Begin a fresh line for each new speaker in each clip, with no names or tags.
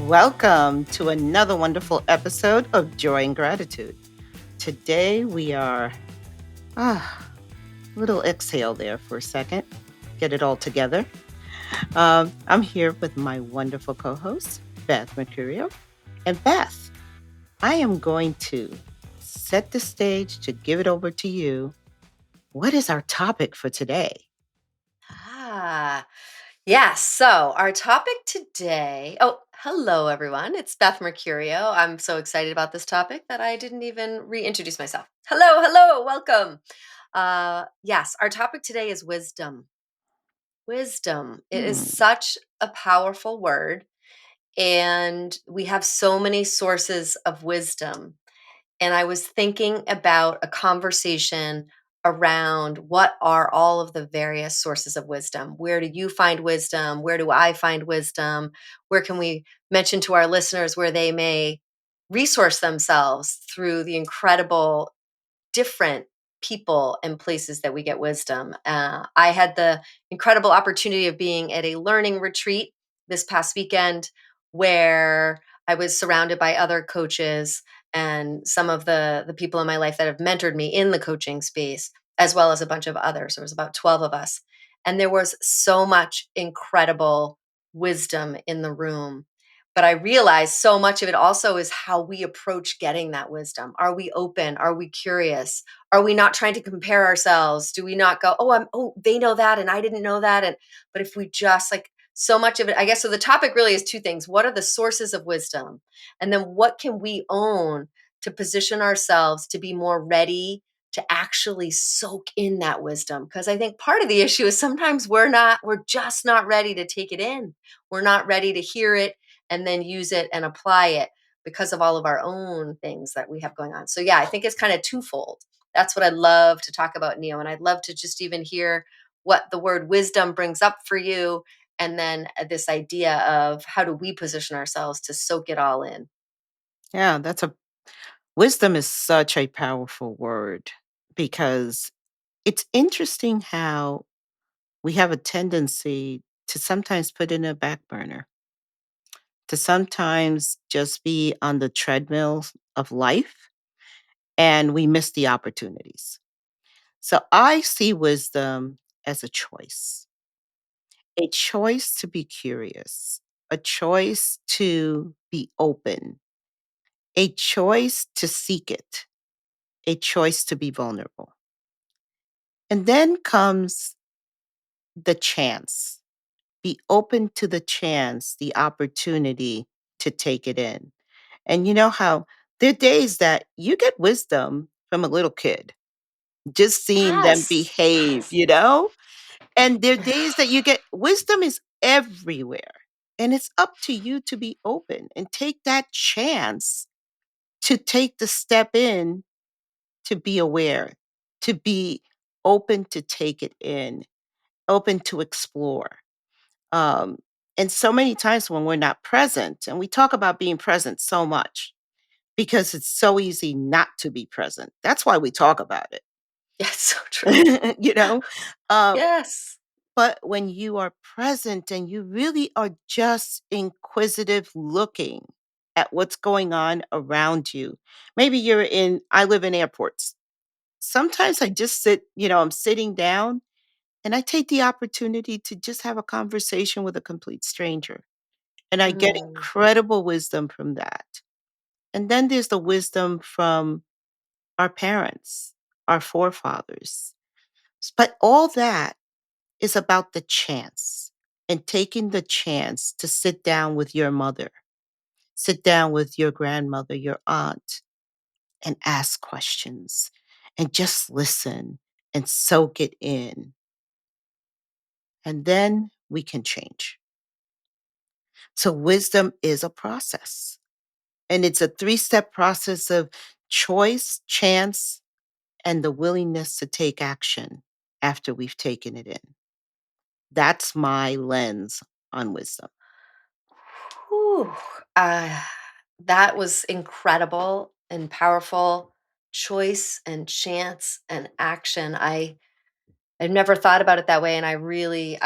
Welcome to another wonderful episode of Joy and Gratitude. Today we are, ah, little exhale there for a second, get it all together. I'm here with my wonderful co host, Beth Mercurio. And Beth, I am going to set the stage to give it over to you. What is our topic for today?
Ah, yes. So, our topic today. Oh, hello, everyone. It's Beth Mercurio. I'm so excited about this topic that I didn't even reintroduce myself. Hello, welcome. Yes, our topic today is wisdom. Wisdom. It is
Hmm.
such a powerful word, and we have so many sources of wisdom. And I was thinking about a conversation around what are all of the various sources of wisdom. Where do you find wisdom? Where do I find wisdom? Where can we mention to our listeners where they may resource themselves through the incredible different people and places that we get wisdom? I had the incredible opportunity of being at a learning retreat this past weekend where I was surrounded by other coaches and some of the people in my life that have mentored me in the coaching space, as well as a bunch of others. There was about 12 of us. And there was so much incredible wisdom in the room. But I realized so much of it also is how we approach getting that wisdom. Are we open? Are we curious? Are we not trying to compare ourselves? Do we not go, they know that and I didn't know that? And but if we just like so much of it, I guess so the topic really is two things. What are the sources of wisdom? And then what can we own to position ourselves to be more ready to actually soak in that wisdom? Because I think part of the issue is sometimes we're just not ready to take it in. We're not ready to hear it and then use it and apply it because of all of our own things that we have going on. So yeah, I think it's kind of twofold. That's what I love to talk about, Neo. And I'd love to just even hear what the word wisdom brings up for you. And then this idea of how do we position ourselves to soak it all in?
Yeah, wisdom is such a powerful word because it's interesting how we have a tendency to sometimes put in a back burner, to sometimes just be on the treadmill of life, and we miss the opportunities. So I see wisdom as a choice to be curious, a choice to be open, a choice to seek it, a choice to be vulnerable. And then comes the chance. Be open to the chance, the opportunity to take it in. And you know how there are days that you get wisdom from a little kid, just seeing them
Yes.
behave, you know? And there are days that you get wisdom is everywhere. And it's up to you to be open and take that chance to take the step in to be aware, to be open to take it in, open to explore. Um, and so many times when we're not present, and we talk about being present so much because it's so easy not to be present. That's why we talk about
Yes, so true.
it, you know? Uh,
Yes.
but when you are present and you really are just inquisitive looking at what's going on around you, maybe I live in airports. Sometimes I just I'm sitting down and I take the opportunity to just have a conversation with a complete stranger. And I get
Mm.
incredible wisdom from that. And then there's the wisdom from our parents, our forefathers. But all that is about the chance and taking the chance to sit down with your mother, sit down with your grandmother, your aunt, and ask questions and just listen and soak it in. And then we can change. So, wisdom is a process, and it's a three-step process of choice, chance, and the willingness to take action after we've taken it in. That's my lens on wisdom.
Whew. Uh, that was incredible and powerful choice and chance and action. I've never thought about it that way, and I really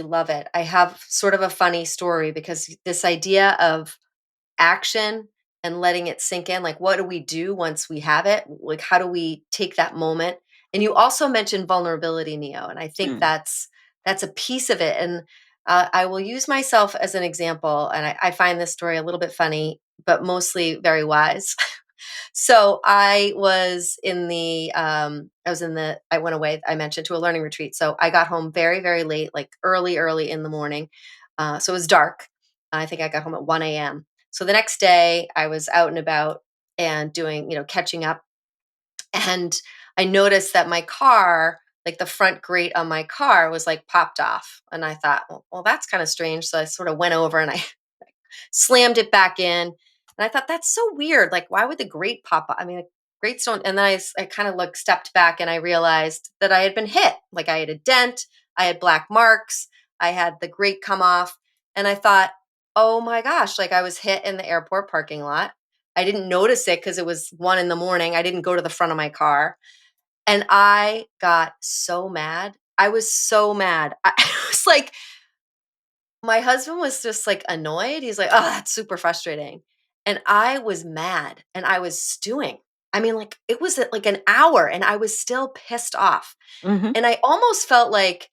love it. I have sort of a funny story because this idea of action and letting it sink in. Like, what do we do once we have it? Like, how do we take that moment? And you also mentioned vulnerability, Neo, and I think
Mm.
that's a piece of it. And I will use myself as an example, and I find this story a little bit funny, but mostly very wise. So I went away, I mentioned, to a learning retreat. So I got home very, very late, like early, early in the morning. So it was dark. I think I got home at 1 a.m. So the next day I was out and about and doing, catching up. And I noticed that my car, like the front grate on my car was like popped off. And I thought, well, that's kind of strange. So I sort of went over and I slammed it back in. And I thought, that's so weird. Like, why would the grate pop up? I mean, grates don't. And then I kind of stepped back and I realized that I had been hit. Like, I had a dent, I had black marks, I had the grate come off. And I thought, oh my gosh, like I was hit in the airport parking lot. I didn't notice it because it was 1 in the morning. I didn't go to the front of my car. And I got so mad. I was so mad. I was like, my husband was just, like, annoyed. He's like, "Oh, that's super frustrating." And I was mad, and I was stewing. I mean, like, it was, like, an hour, and I was still pissed off.
Mhm.
And I almost felt like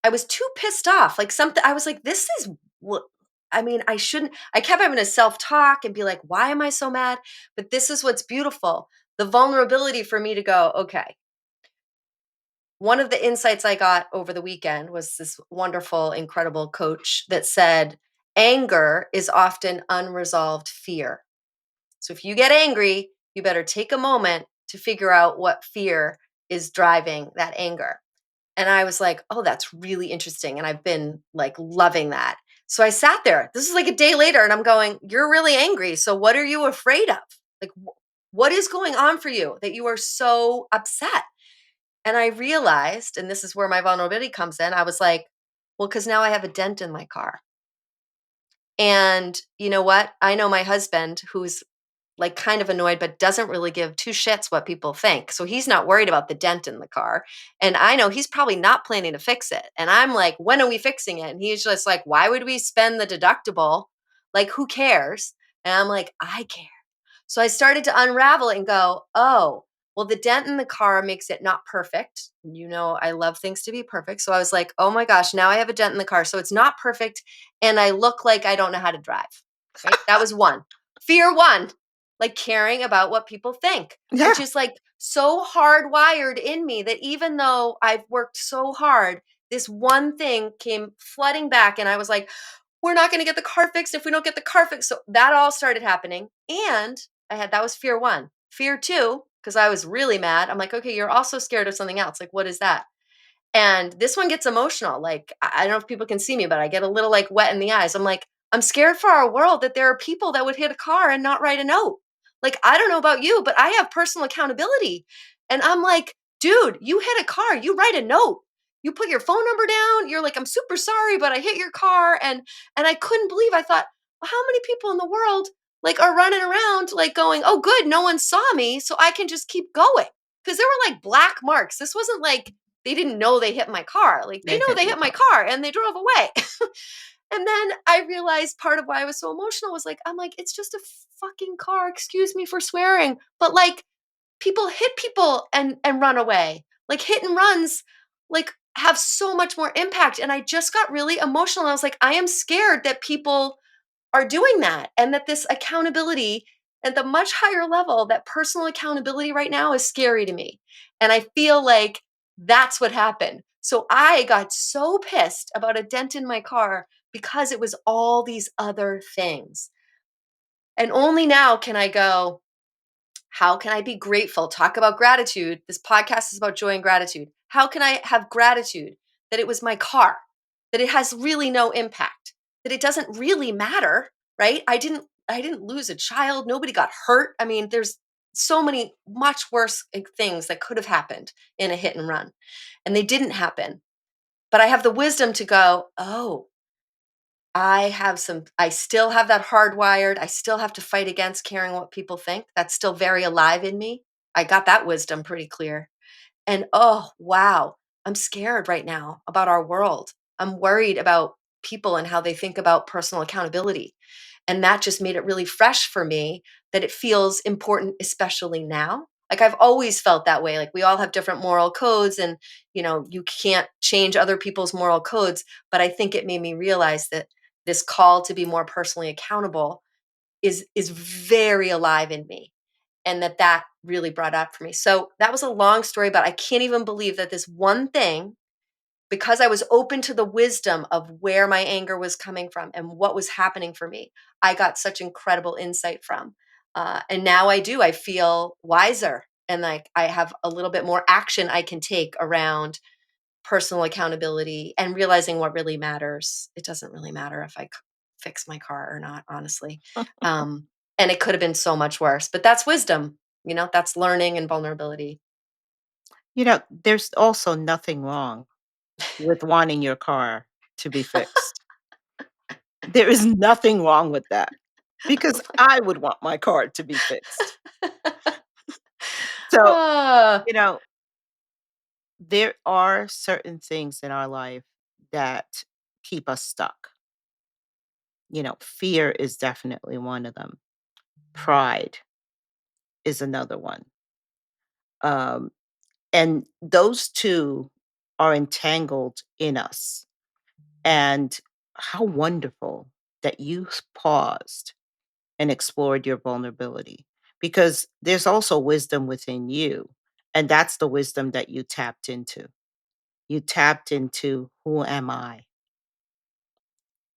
I was too pissed off, like, something I was like, "This is what." I mean, I shouldn't. I kept having to self-talk and be like, "Why am I so mad?" But this is what's beautiful, the vulnerability for me to go, "Okay." One of the insights I got over the weekend was this wonderful, incredible coach that said, anger is often unresolved fear. So if you get angry, you better take a moment to figure out what fear is driving that anger. And I was like, oh, that's really interesting. And I've been like loving that. So I sat there. This is like a day later, and I'm going, you're really angry. So what are you afraid of? Like, what is going on for you that you are so upset? And I realized, and this is where my vulnerability comes in, I was like, well, because now I have a dent in my car. And you know what? I know my husband, who's like kind of annoyed, but doesn't really give two shits what people think. So he's not worried about the dent in the car. And I know he's probably not planning to fix it. And I'm like, when are we fixing it? And he's just like, why would we spend the deductible? Like, who cares? And I'm like, I care. So I started to unravel it and go, oh, well, the dent in the car makes it not perfect. You know, I love things to be perfect. So I was like, oh my gosh, now I have a dent in the car. So it's not perfect. And I look like I don't know how to drive. Right. That was one. Fear one, like caring about what people think, which
Yeah.
is like so hardwired in me that even though I've worked so hard, this one thing came flooding back. And I was like, we're not going to get the car fixed if we don't get the car fixed. So that all started happening. And that was fear one. Fear two, because I was really mad. I'm like, okay, you're also scared of something else. Like, what is that? And this one gets emotional. Like, I don't know if people can see me, but I get a little like wet in the eyes. I'm like, I'm scared for our world that there are people that would hit a car and not write a note. Like, I don't know about you, but I have personal accountability. And I'm like, dude, you hit a car, you write a note. You put your phone number down. You're like, I'm super sorry, but I hit your car. And I couldn't believe, I thought, well, how many people in the world like are running around like going, oh, good, no one saw me, so I can just keep going. Because there were like black marks. This wasn't like they didn't know they hit my car. Like, they
They
know
hit
they
your
hit my
car.
car and they drove away. And then I realized part of why I was so emotional was like, I'm like, it's just a fucking car. Excuse me for swearing. But like, people hit people and run away. Like, hit and runs like have so much more impact. And I just got really emotional. I was like, I am scared that people are doing that, and that this accountability at the much higher level, that personal accountability right now is scary to me. And I feel like that's what happened. So I got so pissed about a dent in my car because it was all these other things. And only now can I go, how can I be grateful? Talk about gratitude. This podcast is about joy and gratitude. How can I have gratitude that it was my car, that it has really no impact, that it doesn't really matter, right? I didn't lose a child. Nobody got hurt. I mean, there's so many much worse things that could have happened in a hit and run, and they didn't happen. But I have the wisdom to go, oh, I still have that hardwired. I still have to fight against caring what people think. That's still very alive in me. I got that wisdom pretty clear. And oh, wow, I'm scared right now about our world. I'm worried about people and how they think about personal accountability. And that just made it really fresh for me, that it feels important, especially now. Like, I've always felt that way. Like, we all have different moral codes, and you can't change other people's moral codes. But I think it made me realize that this call to be more personally accountable is very alive in me, and that really brought out for me. So that was a long story, but I can't even believe that this one thing, because I was open to the wisdom of where my anger was coming from and what was happening for me, I got such incredible insight from. And now I feel wiser, and like I have a little bit more action I can take around personal accountability and realizing what really matters. It doesn't really matter if fix my car or not, honestly. Um, and it could have been so much worse, but that's wisdom. That's learning and vulnerability.
There's also nothing wrong with wanting your car to be fixed. There is nothing wrong with that because I would want my car to be fixed. So,
Ah,
you know, there are certain things in our life that keep us stuck. Fear is definitely one of them. Pride is another one. Um, and those two are entangled in us. And how wonderful that you paused and explored your vulnerability because there's also wisdom within you. And that's the wisdom that you tapped into. You tapped into, who am I?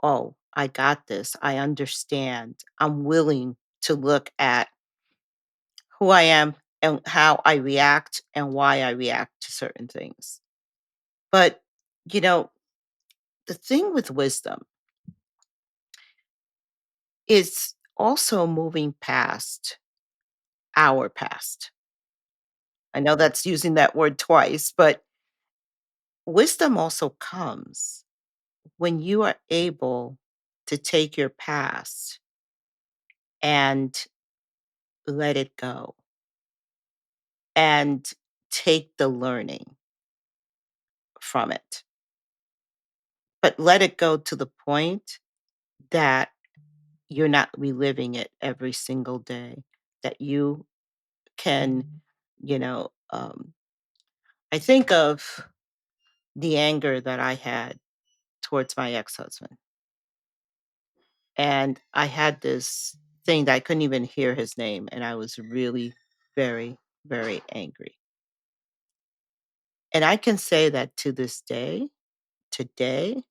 Oh, I got this. I understand. I'm willing to look at who I am and how I react and why I react to certain things. But, you know, the thing with wisdom is also moving past our past. I know that's using that word twice, but wisdom also comes when you are able to take your past and let it go and take the learning from it, but let it go to the point that you're not reliving it every single day, that you can, you know, I think of the anger that I had towards my ex husband. And I had this thing that I couldn't even hear his name. And I was really very, very angry. And I can say that to this day, today,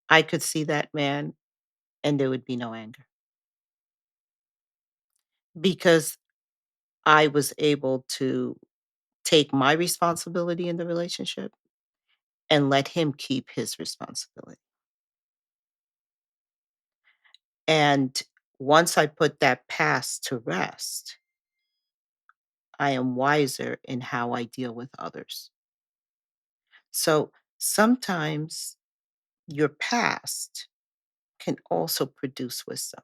I could see that man and there would be no anger because I was able to take my responsibility in the relationship and let him keep his responsibility. And once I put that past to rest, I am wiser in how I deal with others. So sometimes your past can also produce wisdom.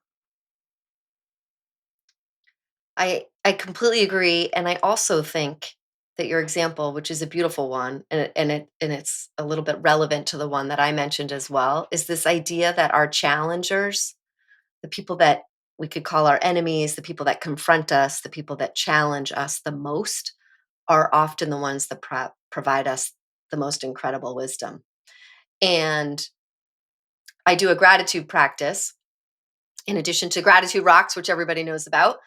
I completely agree, and I also think that your example, which is a beautiful one, and it's a little bit relevant to the one that I mentioned as well, is this idea that our challengers, the people that we could call our enemies, the people that confront us, the people that challenge us the most, are often the ones that provide us the most incredible wisdom. And I do a gratitude practice in addition to gratitude rocks, which everybody knows about,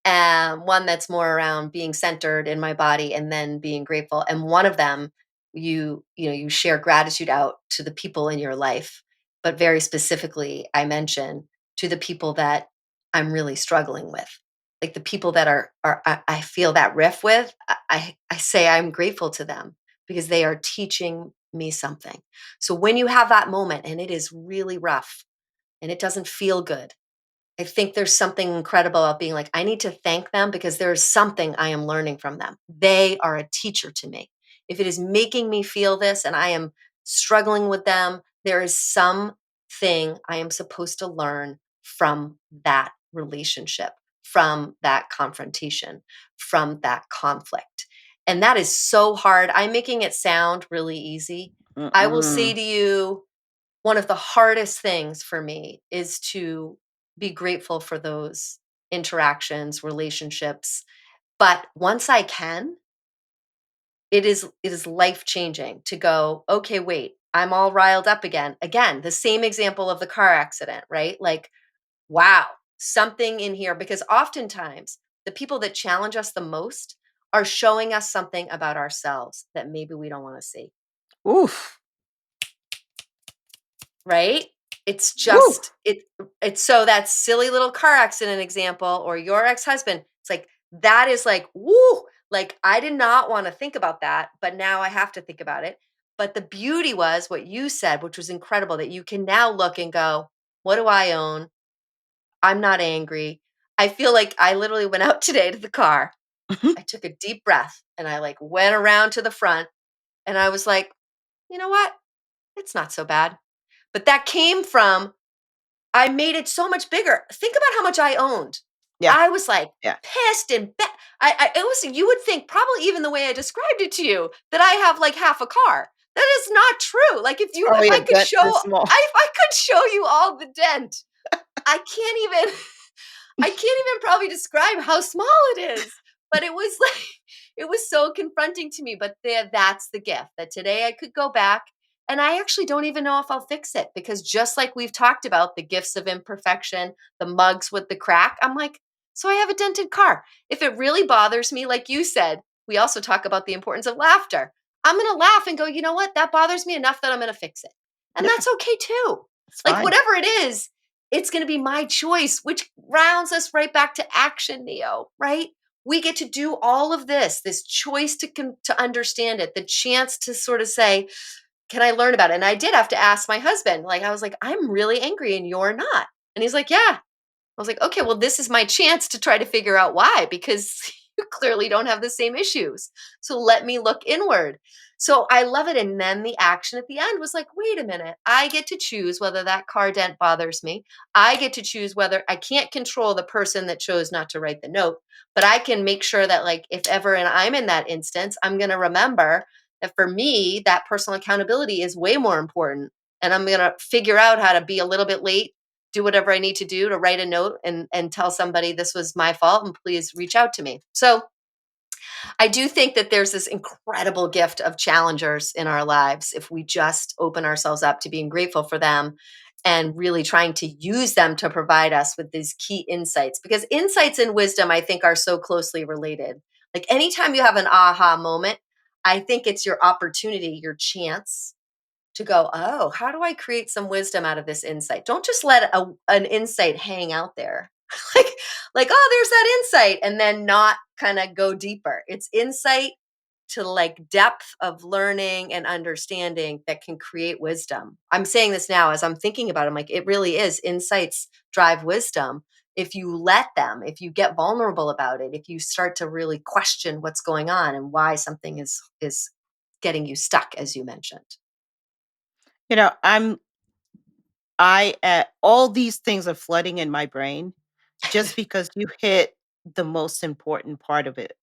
one that's more around being centered in my body and then being grateful. And one of them, you share gratitude out to the people in your life, but very specifically, I mention to the people that I'm really struggling with, like the people that I feel that riff with. I say I'm grateful to them because they are teaching me something. So when you have that moment and it is really rough and it doesn't feel good, I think there's something incredible about being like, I need to thank them because there is something I am learning from them. They are a teacher to me. If it is making me feel this and I am struggling with them, there is something I am supposed to learn from that relationship, from that confrontation, from that conflict. And that is so hard. I'm making it sound really easy. I will say
Mm-mm.
to you, one of the hardest things for me is to be grateful for those interactions, relationships. But once I can, it is life changing to go, okay, wait, I'm all riled up again. Again, the same example of the car accident, right? Like, wow, something in here, because oftentimes the people that challenge us the most are showing us something about ourselves that maybe we don't want to see.
Oof.
Right? It's
Woo.
just it's so that silly little car accident example or your ex-husband, it's like that is like, woo, like I did not want to think about that, but now I have to think about it. But the beauty was what you said, which was incredible that you can now look and go, what do I own? I'm not angry. I feel like I literally went out today to the car. I took a deep breath and I like went around to the front and I was like, you know what? It's not so bad. But that came from I made it so much bigger. Think about how much I owned.
Yeah,
I was like
yeah.
pissed and I it was you would think probably even the way I described it to you that I have like half a car. That is not true. Like
It's probably
if
a
I could
dent
show
this small.
if I could show you all the dent, I can't even I can't even probably describe how small it is, but it was like it was so confronting to me, but there that's the gift that today I could go back and I actually don't even know if I'll fix it because just like we've talked about the gifts of imperfection, the mugs with the crack, I'm like, so I have a dented car. If it really bothers me, like you said, we also talk about the importance of laughter. I'm going to laugh and go, you know what? That bothers me enough that I'm going to fix it. And
Yeah,
that's okay too.
it's
Like
fine.
whatever it is, it's going to be my choice, which rounds us right back to action, Neo, right? We get to do all of this choice to understand it, the chance to sort of say, can I learn about it? And I did have to ask my husband, like, I was like, I'm really angry and you're not. And he's like, yeah, I was like, okay, well, this is my chance to try to figure out why, because you clearly don't have the same issues. So let me look inward. So I love it. And then the action at the end was like, wait a minute, I get to choose whether that car dent bothers me. I get to choose whether I can't control the person that chose not to write the note, but I can make sure that, like, if ever and I'm in that instance, I'm going to remember that for me, that personal accountability is way more important. And I'm going to figure out how to be a little bit late, do whatever I need to do to write a note and tell somebody this was my fault and please reach out to me. So I do think that there's this incredible gift of challengers in our lives if we just open ourselves up to being grateful for them and really trying to use them to provide us with these key insights because insights and wisdom I think are so closely related. Like anytime you have an aha moment, I think it's your opportunity, your chance to go, oh, how do I create some wisdom out of this insight? Don't just let an insight hang out there. like, oh, there's that insight, and then not kind of go deeper. It's insight to like depth of learning and understanding that can create wisdom. I'm saying this now as I'm thinking about it. I'm like, it really is insights drive wisdom. If you let them, if you get vulnerable about it, if you start to really question what's going on and why something is getting you stuck, as you mentioned.
You know, all these things are flooding in my brain just because you hit the most important part of it,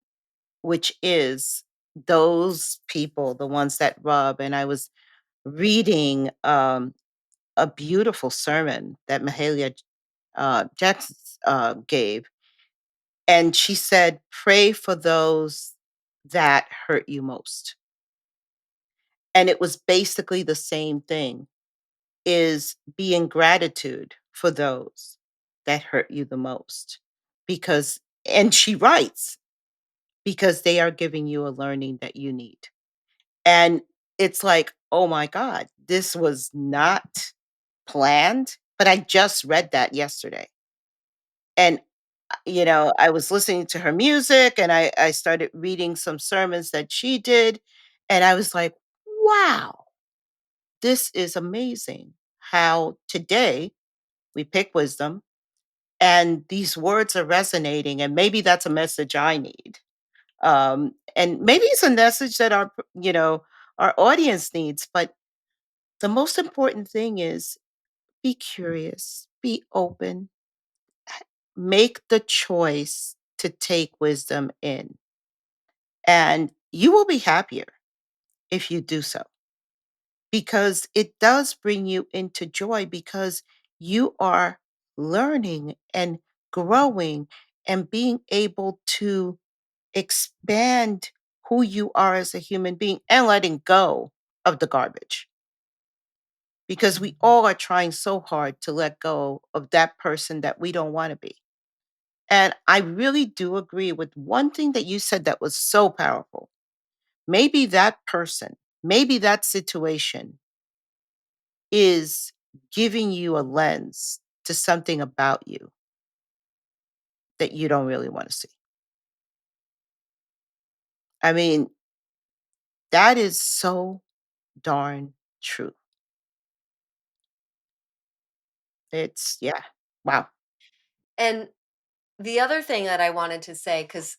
which is those people, the ones that rub. And I was reading a beautiful sermon that Mahalia Jackson gave. And she said, pray for those that hurt you most. And it was basically the same thing is being gratitude for those that hurt you the most. Because, and she writes, because they are giving you a learning that you need. And it's like, oh my God, this was not planned, but I just read that yesterday. And, I was listening to her music and I started reading some sermons that she did. And I was like, wow, this is amazing how today we pick wisdom and these words are resonating. And maybe that's a message I need. And maybe it's a message that our audience needs. But the most important thing is be curious, be open, make the choice to take wisdom in, and you will be happier if you do so. because it does bring you into joy because you are learning and growing and being able to expand who you are as a human being and letting go of the garbage because we all are trying so hard to let go of that person that we don't want to be. And I really do agree with one thing that you said that was so powerful. Maybe that person, maybe that situation is giving you a lens to something about you that you don't really want to see. I mean, that is so darn true. It's, yeah. Wow.
And the other thing that I wanted to say, because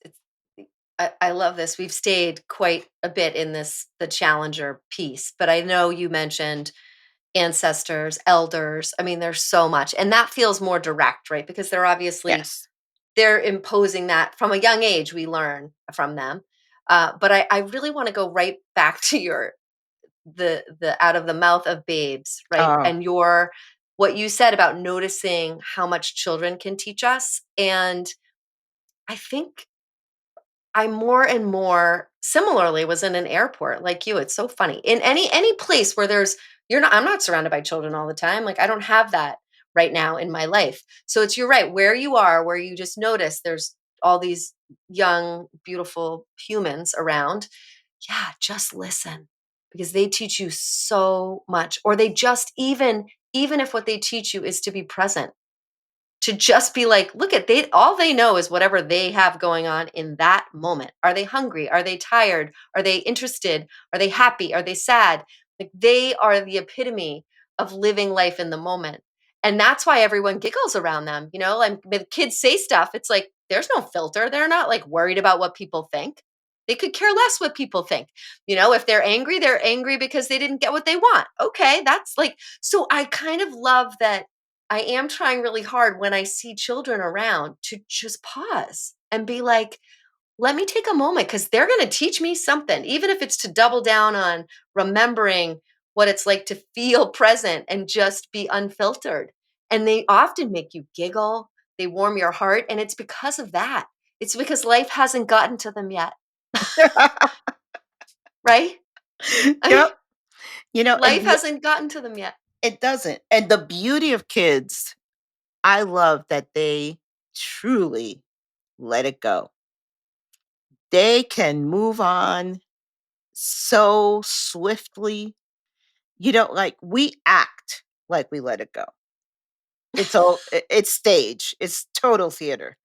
I love this. We've stayed quite a bit in this the challenger piece, but I know you mentioned ancestors, elders. I mean, there's so much, and that feels more direct, right? Because
Yes.
they're imposing that from a young age. We learn from them, but I really want to go right back to your the out of the mouth of babes, right?
Oh,
And your what you said about noticing how much children can teach us, and I think I more and more similarly was in an airport like you. It's so funny. In any place where there's you're not I'm not surrounded by children all the time. Like I don't have that right now in my life. So it's you're right, where you are, where you just notice there's all these young, beautiful humans around. Yeah, just listen because they teach you so much. Or they just even if what they teach you is to be present, to just be like, look at they all they know is whatever they have going on in that moment. Are they hungry? Are they tired? Are they interested? Are they happy? Are they sad? Like they are the epitome of living life in the moment. And that's why everyone giggles around them. You know, like when kids say stuff, it's like there's no filter. They're not like worried about what people think. They could care less what people think. You know, if they're angry because they didn't get what they want. Okay, that's like so I kind of love that I am trying really hard when I see children around to just pause and be like, let me take a moment because they're going to teach me something, even if it's to double down on remembering what it's like to feel present and just be unfiltered. And they often make you giggle, they warm your heart. And it's because of that. It's because life hasn't gotten to them yet, right? I mean,
yep. You know, and
life hasn't gotten to them yet.
it doesn't. And the beauty of kids, I love that they truly let it go. They can move on so swiftly. You know, like we act like we let it go. It's stage. It's total theater.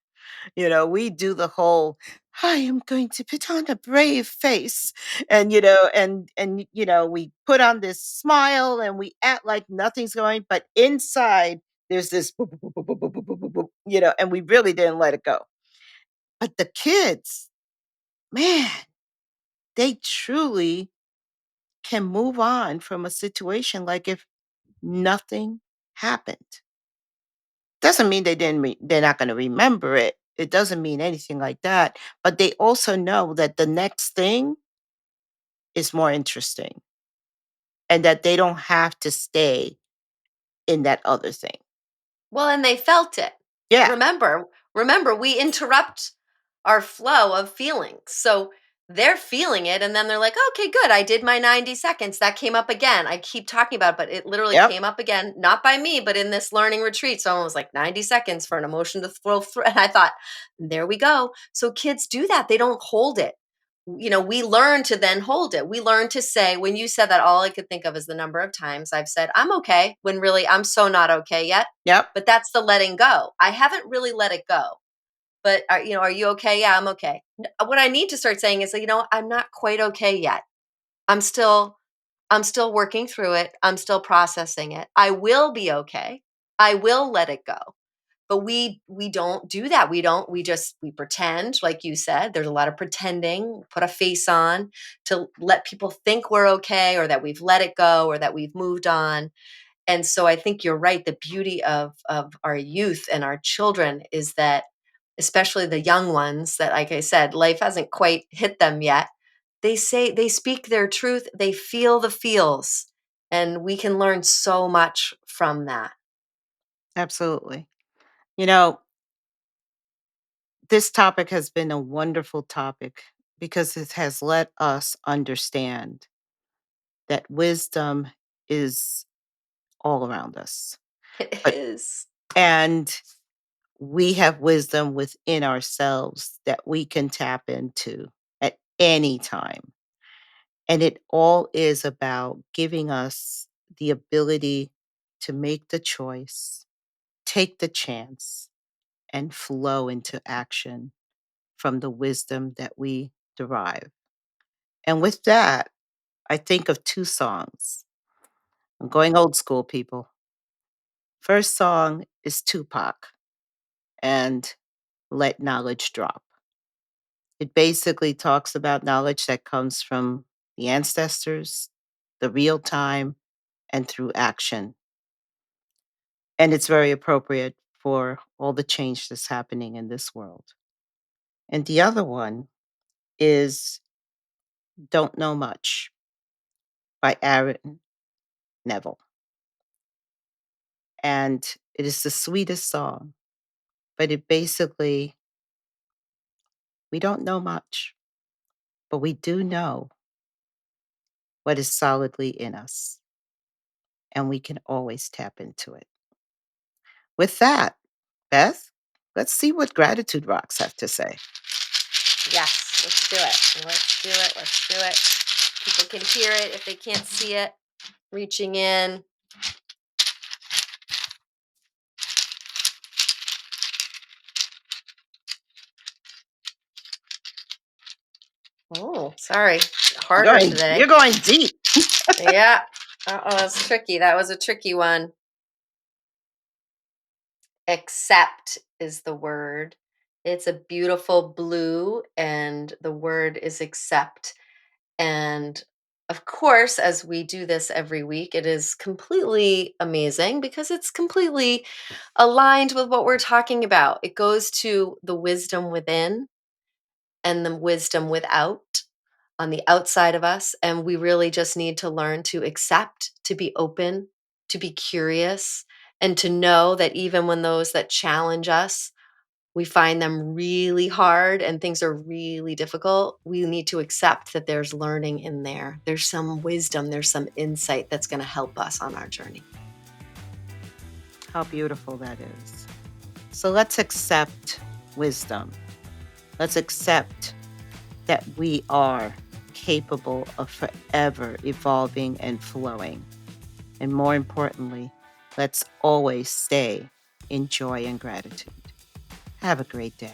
You know, we do the whole I am going to put on a brave face and we put on this smile and we act like nothing's going but inside there's this boop, boop, boop, boop, boop, boop, boop, boop, boop, and we really didn't let it go. But the kids, man, they truly can move on from a situation like if nothing happened. Doesn't mean they're not gonna remember it. It doesn't mean anything like that, but they also know that the next thing is more interesting and that they don't have to stay in that other thing.
Well, and they felt it.
Yeah.
Remember, remember, we interrupt our flow of feelings. So they're feeling it, and then they're like, okay, good. I did my 90 seconds. That came up again. I keep talking about it, but it literally
Yep.
came up again, not by me, but in this learning retreat. Someone was like, 90 seconds for an emotion to flow through. And I thought, there we go. So kids do that. They don't hold it. You know, we learn to then hold it. We learn to say, when you said that, all I could think of is the number of times I've said, I'm okay, when really I'm so not okay yet.
Yep.
But that's the letting go. I haven't really let it go. But are you okay? Yeah, I'm okay. What I need to start saying is, I'm not quite okay yet. I'm still I'm still working through it. I'm still processing it. I will be okay. I will let it go. But we don't do that. We pretend, like you said. There's a lot of pretending, put a face on to let people think we're okay or that we've let it go or that we've moved on. And so I think you're right. The beauty of our youth and our children is that, especially the young ones, that, like I said, life hasn't quite hit them yet. They speak their truth. They feel the feels, and we can learn so much from that.
Absolutely. You know, this topic has been a wonderful topic because it has let us understand that wisdom is all around us.
It
But
is.
and we have wisdom within ourselves that we can tap into at any time. And it all is about giving us the ability to make the choice, take the chance, and flow into action from the wisdom that we derive. And with that, I think of two songs. I'm going old school, people. First song is Tupac and Let Knowledge Drop. It basically talks about knowledge that comes from the ancestors, the real time, and through action. And it's very appropriate for all the change that's happening in this world. And the other one is Don't Know Much by Aaron Neville. And it is the sweetest song, but it basically, we don't know much, but we do know what is solidly in us, and we can always tap into it. With that, Beth, let's see what Gratitude Rocks have to say.
Yes, let's do it. Let's do it. Let's do it. People can hear it if they can't see it. Reaching in. Oh, sorry. Harder
You're
today.
going deep.
Yeah. Uh-oh, that's tricky. That was a tricky one. Accept is the word. It's a beautiful blue, and the word is accept. And of course, as we do this every week, it is completely amazing because it's completely aligned with what we're talking about. It goes to the wisdom within and the wisdom without on the outside of us. And we really just need to learn to accept, to be open, to be curious, and to know that even when those that challenge us, we find them really hard and things are really difficult, we need to accept that there's learning in there. There's some wisdom, there's some insight that's going to help us on our journey.
How beautiful that is. So let's accept wisdom. Let's accept that we are capable of forever evolving and flowing. And more importantly, let's always stay in joy and gratitude. Have a great day.